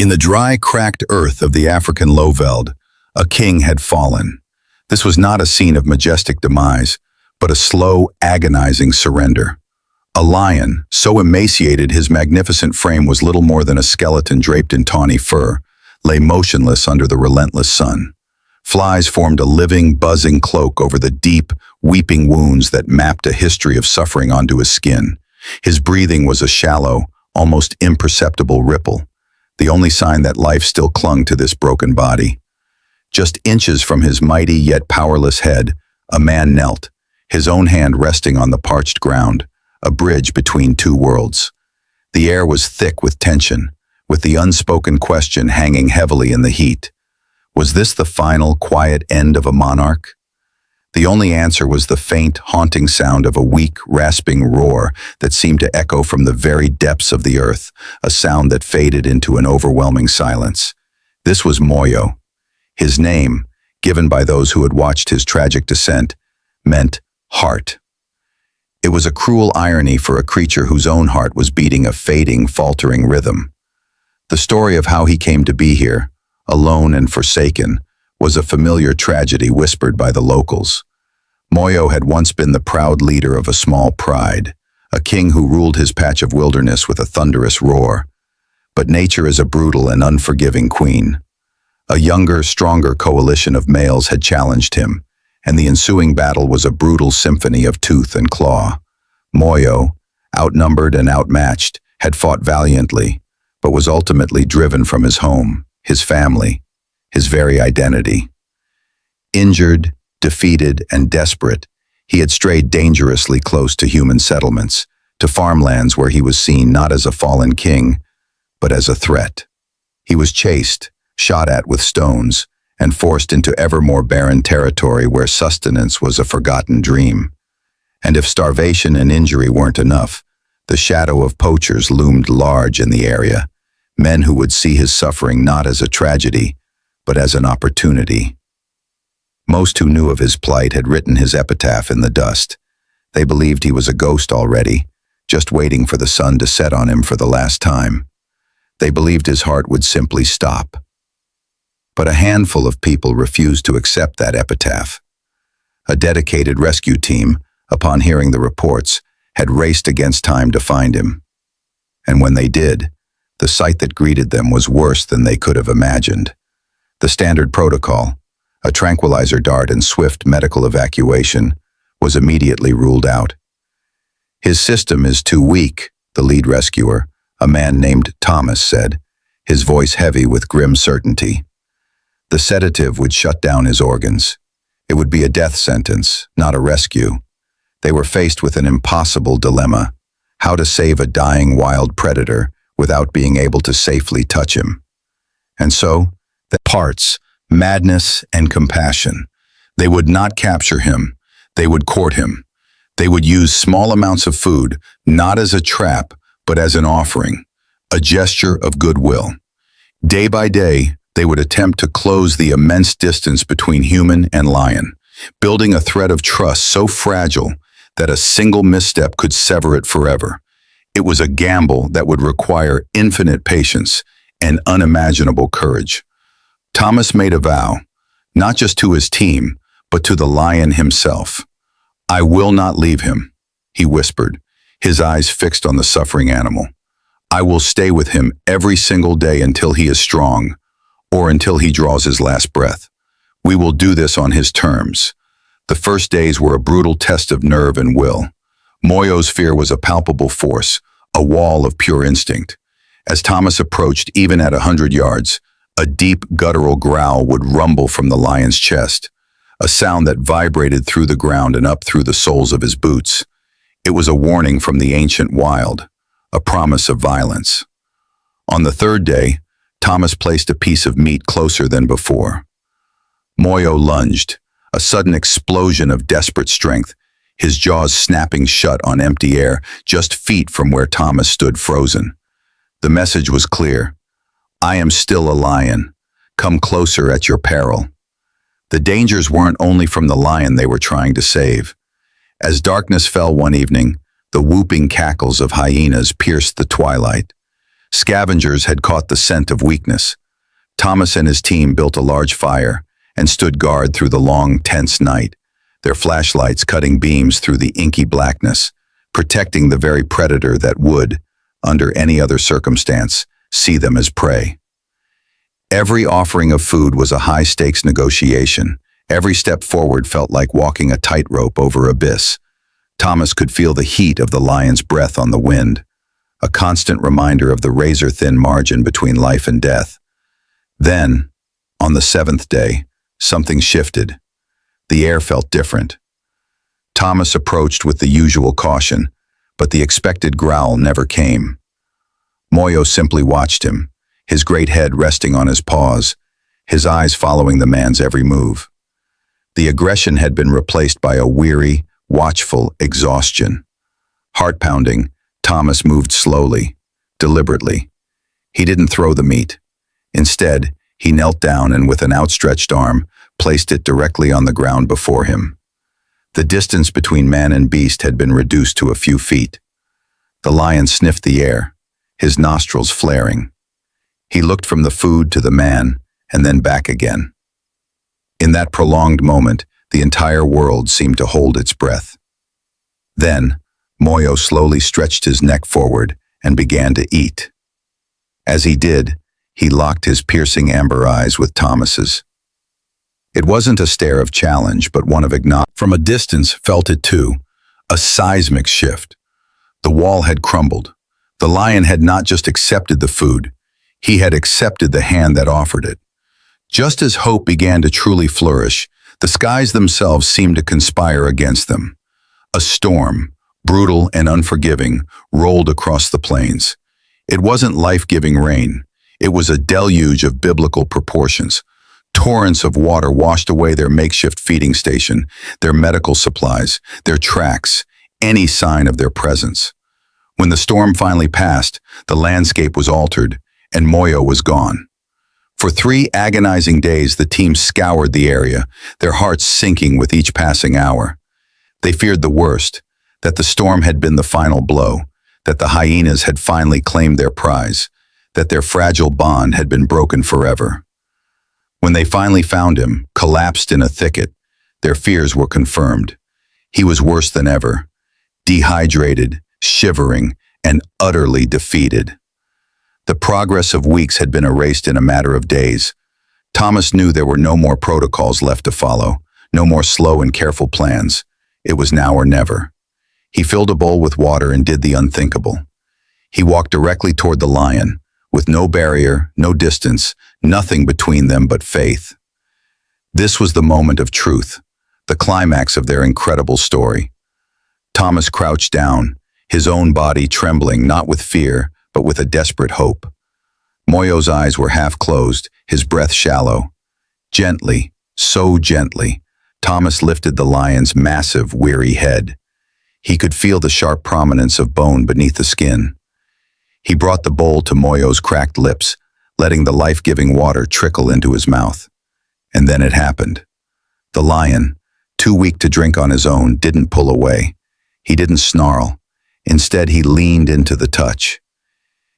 In the dry, cracked earth of the African lowveld, a king had fallen. This was not a scene of majestic demise, but a slow, agonizing surrender. A lion, so emaciated his magnificent frame was little more than a skeleton draped in tawny fur, lay motionless under the relentless sun. Flies formed a living, buzzing cloak over the deep, weeping wounds that mapped a history of suffering onto his skin. His breathing was a shallow, almost imperceptible ripple, the only sign that life still clung to this broken body. Just inches from his mighty yet powerless head, a man knelt, his own hand resting on the parched ground, a bridge between two worlds. The air was thick with tension, with the unspoken question hanging heavily in the heat. Was this the final, quiet end of a monarch? The only answer was the faint, haunting sound of a weak, rasping roar that seemed to echo from the very depths of the earth, a sound that faded into an overwhelming silence. This was Moyo. His name, given by those who had watched his tragic descent, meant heart. It was a cruel irony for a creature whose own heart was beating a fading, faltering rhythm. The story of how he came to be here, alone and forsaken, was a familiar tragedy whispered by the locals. Moyo had once been the proud leader of a small pride, a king who ruled his patch of wilderness with a thunderous roar. But nature is a brutal and unforgiving queen. A younger, stronger coalition of males had challenged him, and the ensuing battle was a brutal symphony of tooth and claw. Moyo, outnumbered and outmatched, had fought valiantly, but was ultimately driven from his home, his family, his very identity. Injured, defeated, and desperate, he had strayed dangerously close to human settlements, to farmlands where he was seen not as a fallen king, but as a threat. He was chased, shot at with stones, and forced into ever more barren territory where sustenance was a forgotten dream. And if starvation and injury weren't enough, the shadow of poachers loomed large in the area, men who would see his suffering not as a tragedy, but as an opportunity. Most who knew of his plight had written his epitaph in the dust. They believed he was a ghost already, just waiting for the sun to set on him for the last time. They believed his heart would simply stop. But a handful of people refused to accept that epitaph. A dedicated rescue team, upon hearing the reports, had raced against time to find him. And when they did, the sight that greeted them was worse than they could have imagined. The standard protocol, a tranquilizer dart and swift medical evacuation, was immediately ruled out. His system is too weak, the lead rescuer, a man named Thomas, said, his voice heavy with grim certainty. The sedative would shut down his organs. It would be a death sentence, not a rescue. They were faced with an impossible dilemma: how to save a dying wild predator without being able to safely touch him. And so, the parts, madness and compassion. They would not capture him. They would court him. They would use small amounts of food, not as a trap, but as an offering, a gesture of goodwill. Day by day, they would attempt to close the immense distance between human and lion, building a thread of trust so fragile that a single misstep could sever it forever. It was a gamble that would require infinite patience and unimaginable courage. Thomas made a vow, not just to his team, but to the lion himself. "I will not leave him," he whispered, his eyes fixed on the suffering animal. "I will stay with him every single day until he is strong, or until he draws his last breath. We will do this on his terms." The first days were a brutal test of nerve and will. Moyo's fear was a palpable force, a wall of pure instinct. As Thomas approached, even at 100 yards, a deep, guttural growl would rumble from the lion's chest, a sound that vibrated through the ground and up through the soles of his boots. It was a warning from the ancient wild, a promise of violence. On the third day, Thomas placed a piece of meat closer than before. Moyo lunged, a sudden explosion of desperate strength, his jaws snapping shut on empty air, just feet from where Thomas stood frozen. The message was clear: "I am still a lion. Come closer at your peril." The dangers weren't only from the lion they were trying to save. As darkness fell one evening, the whooping cackles of hyenas pierced the twilight. Scavengers had caught the scent of weakness. Thomas and his team built a large fire and stood guard through the long, tense night, their flashlights cutting beams through the inky blackness, protecting the very predator that would, under any other circumstance, see them as prey. Every offering of food was a high-stakes negotiation. Every step forward felt like walking a tightrope over abyss. Thomas could feel the heat of the lion's breath on the wind, a constant reminder of the razor-thin margin between life and death. Then, on the seventh day, something shifted. The air felt different. Thomas approached with the usual caution, but the expected growl never came. Moyo simply watched him, his great head resting on his paws, his eyes following the man's every move. The aggression had been replaced by a weary, watchful exhaustion. Heart-pounding, Thomas moved slowly, deliberately. He didn't throw the meat. Instead, he knelt down and with an outstretched arm, placed it directly on the ground before him. The distance between man and beast had been reduced to a few feet. The lion sniffed the air, his nostrils flaring. He looked from the food to the man, and then back again. In that prolonged moment, the entire world seemed to hold its breath. Then, Moyo slowly stretched his neck forward and began to eat. As he did, he locked his piercing amber eyes with Thomas's. It wasn't a stare of challenge, but one of acknowledgement. From a distance, felt it too, a seismic shift. The wall had crumbled. The lion had not just accepted the food, he had accepted the hand that offered it. Just as hope began to truly flourish, the skies themselves seemed to conspire against them. A storm, brutal and unforgiving, rolled across the plains. It wasn't life-giving rain. It was a deluge of biblical proportions. Torrents of water washed away their makeshift feeding station, their medical supplies, their tracks, any sign of their presence. When the storm finally passed, the landscape was altered, and Moyo was gone. For 3 agonizing days, the team scoured the area, their hearts sinking with each passing hour. They feared the worst, that the storm had been the final blow, that the hyenas had finally claimed their prize, that their fragile bond had been broken forever. When they finally found him, collapsed in a thicket, their fears were confirmed. He was worse than ever, dehydrated, shivering, and utterly defeated. The progress of weeks had been erased in a matter of days. Thomas knew there were no more protocols left to follow, no more slow and careful plans. It was now or never. He filled a bowl with water and did the unthinkable. He walked directly toward the lion, with no barrier, no distance, nothing between them but faith. This was the moment of truth, the climax of their incredible story. Thomas crouched down, his own body trembling not with fear, but with a desperate hope. Moyo's eyes were half closed, his breath shallow. Gently, so gently, Thomas lifted the lion's massive, weary head. He could feel the sharp prominence of bone beneath the skin. He brought the bowl to Moyo's cracked lips, letting the life-giving water trickle into his mouth. And then it happened. The lion, too weak to drink on his own, didn't pull away. He didn't snarl. Instead, he leaned into the touch.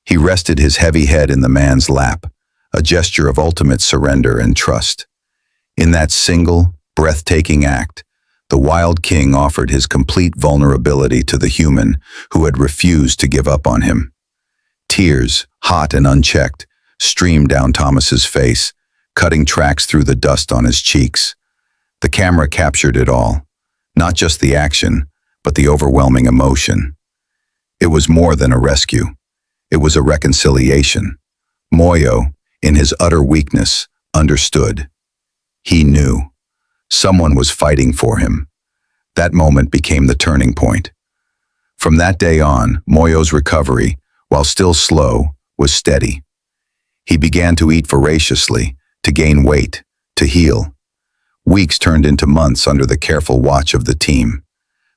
He rested his heavy head in the man's lap, a gesture of ultimate surrender and trust. In that single, breathtaking act, the wild king offered his complete vulnerability to the human who had refused to give up on him. Tears, hot and unchecked, streamed down Thomas's face, cutting tracks through the dust on his cheeks. The camera captured it all, not just the action, but the overwhelming emotion. It was more than a rescue. It was a reconciliation. Moyo, in his utter weakness, understood. He knew. Someone was fighting for him. That moment became the turning point. From that day on, Moyo's recovery, while still slow, was steady. He began to eat voraciously, to gain weight, to heal. Weeks turned into months under the careful watch of the team.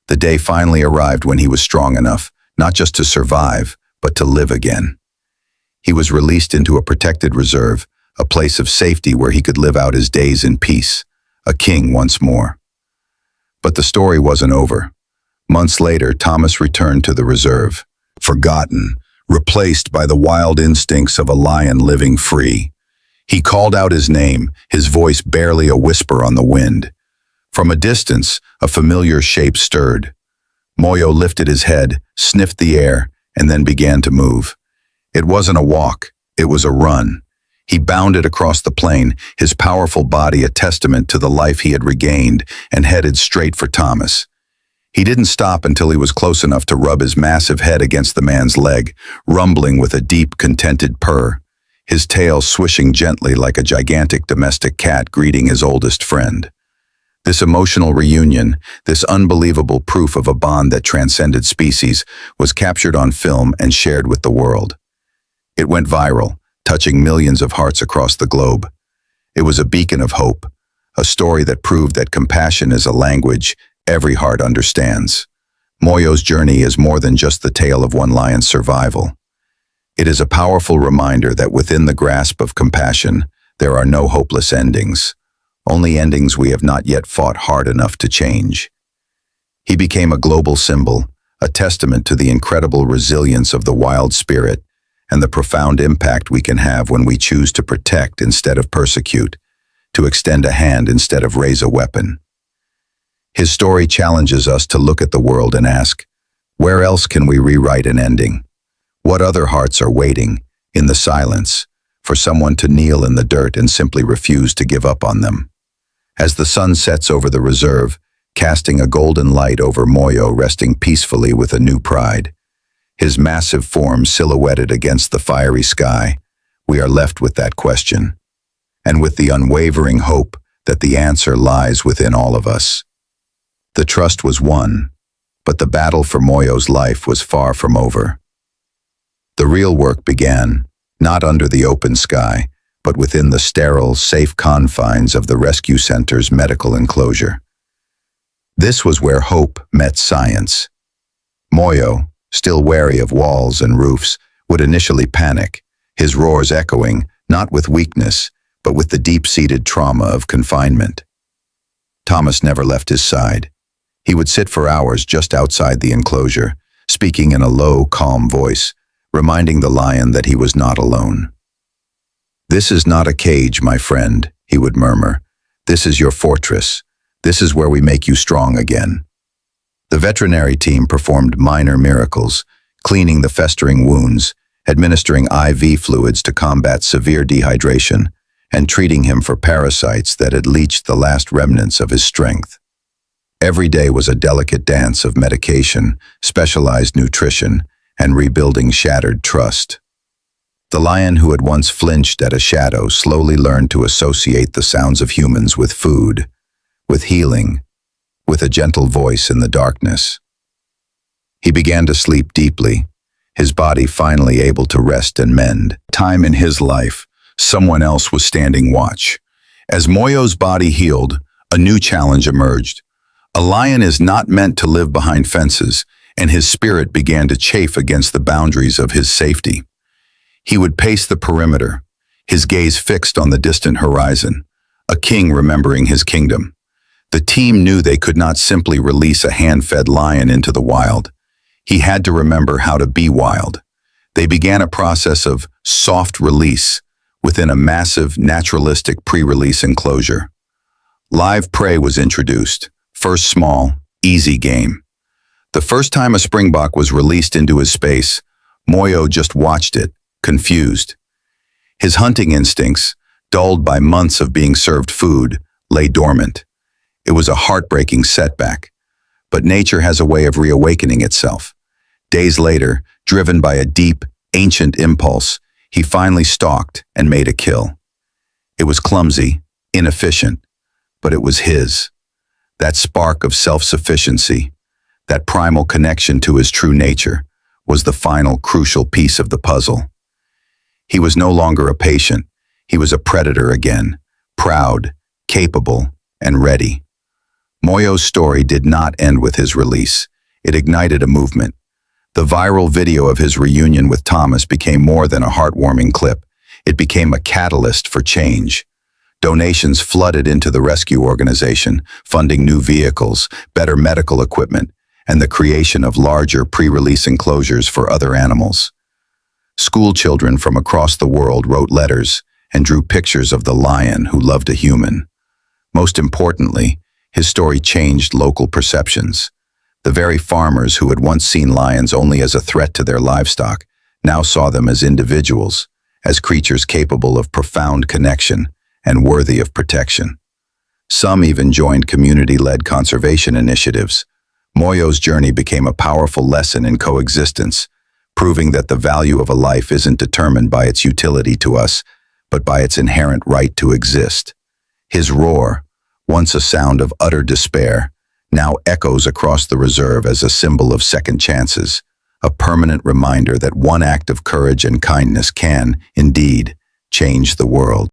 The day finally arrived when he was strong enough, not just to survive, but to live again. He was released into a protected reserve, a place of safety where he could live out his days in peace, a king once more. But the story wasn't over. Months later, Thomas returned to the reserve, forgotten, replaced by the wild instincts of a lion living free. He called out his name, his voice barely a whisper on the wind. From a distance, a familiar shape stirred. Moyo lifted his head, sniffed the air, and then began to move. It wasn't a walk, it was a run. He bounded across the plain, his powerful body a testament to the life he had regained, and headed straight for Thomas. He didn't stop until he was close enough to rub his massive head against the man's leg, rumbling with a deep, contented purr, his tail swishing gently like a gigantic domestic cat greeting his oldest friend. This emotional reunion, this unbelievable proof of a bond that transcended species, was captured on film and shared with the world. It went viral, touching millions of hearts across the globe. It was a beacon of hope, a story that proved that compassion is a language every heart understands. Moyo's journey is more than just the tale of one lion's survival. It is a powerful reminder that within the grasp of compassion, there are no hopeless endings, only endings we have not yet fought hard enough to change. He became a global symbol, a testament to the incredible resilience of the wild spirit and the profound impact we can have when we choose to protect instead of persecute, to extend a hand instead of raise a weapon. His story challenges us to look at the world and ask, where else can we rewrite an ending? What other hearts are waiting, in the silence, for someone to kneel in the dirt and simply refuse to give up on them? As the sun sets over the reserve, casting a golden light over Moyo resting peacefully with a new pride, his massive form silhouetted against the fiery sky, we are left with that question, and with the unwavering hope that the answer lies within all of us. The trust was won, but the battle for Moyo's life was far from over. The real work began, not under the open sky, but within the sterile, safe confines of the rescue center's medical enclosure. This was where hope met science. Moyo, still wary of walls and roofs, would initially panic, his roars echoing, not with weakness, but with the deep-seated trauma of confinement. Thomas never left his side. He would sit for hours just outside the enclosure, speaking in a low, calm voice, reminding the lion that he was not alone. "This is not a cage, my friend," he would murmur. "This is your fortress. This is where we make you strong again." The veterinary team performed minor miracles, cleaning the festering wounds, administering IV fluids to combat severe dehydration, and treating him for parasites that had leached the last remnants of his strength. Every day was a delicate dance of medication, specialized nutrition, and rebuilding shattered trust. The lion who had once flinched at a shadow slowly learned to associate the sounds of humans with food, with healing, with a gentle voice in the darkness. He began to sleep deeply, his body finally able to rest and mend. Time in his life, someone else was standing watch. As Moyo's body healed, a new challenge emerged. A lion is not meant to live behind fences, and his spirit began to chafe against the boundaries of his safety. He would pace the perimeter, his gaze fixed on the distant horizon, a king remembering his kingdom. The team knew they could not simply release a hand-fed lion into the wild. He had to remember how to be wild. They began a process of soft release within a massive, naturalistic pre-release enclosure. Live prey was introduced. First small, easy game. The first time a springbok was released into his space, Moyo just watched it, confused. His hunting instincts, dulled by months of being served food, lay dormant. It was a heartbreaking setback, but nature has a way of reawakening itself. Days later, driven by a deep, ancient impulse, he finally stalked and made a kill. It was clumsy, inefficient, but it was his. That spark of self-sufficiency, that primal connection to his true nature, was the final crucial piece of the puzzle. He was no longer a patient. He was a predator again, proud, capable, and ready. Moyo's story did not end with his release. It ignited a movement. The viral video of his reunion with Thomas became more than a heartwarming clip. It became a catalyst for change. Donations flooded into the rescue organization, funding new vehicles, better medical equipment, and the creation of larger pre-release enclosures for other animals. School children from across the world wrote letters and drew pictures of the lion who loved a human. Most importantly, his story changed local perceptions. The very farmers who had once seen lions only as a threat to their livestock now saw them as individuals, as creatures capable of profound connection and worthy of protection. Some even joined community-led conservation initiatives. Moyo's journey became a powerful lesson in coexistence, proving that the value of a life isn't determined by its utility to us, but by its inherent right to exist. His roar, once a sound of utter despair, now echoes across the reserve as a symbol of second chances, a permanent reminder that one act of courage and kindness can, indeed, change the world.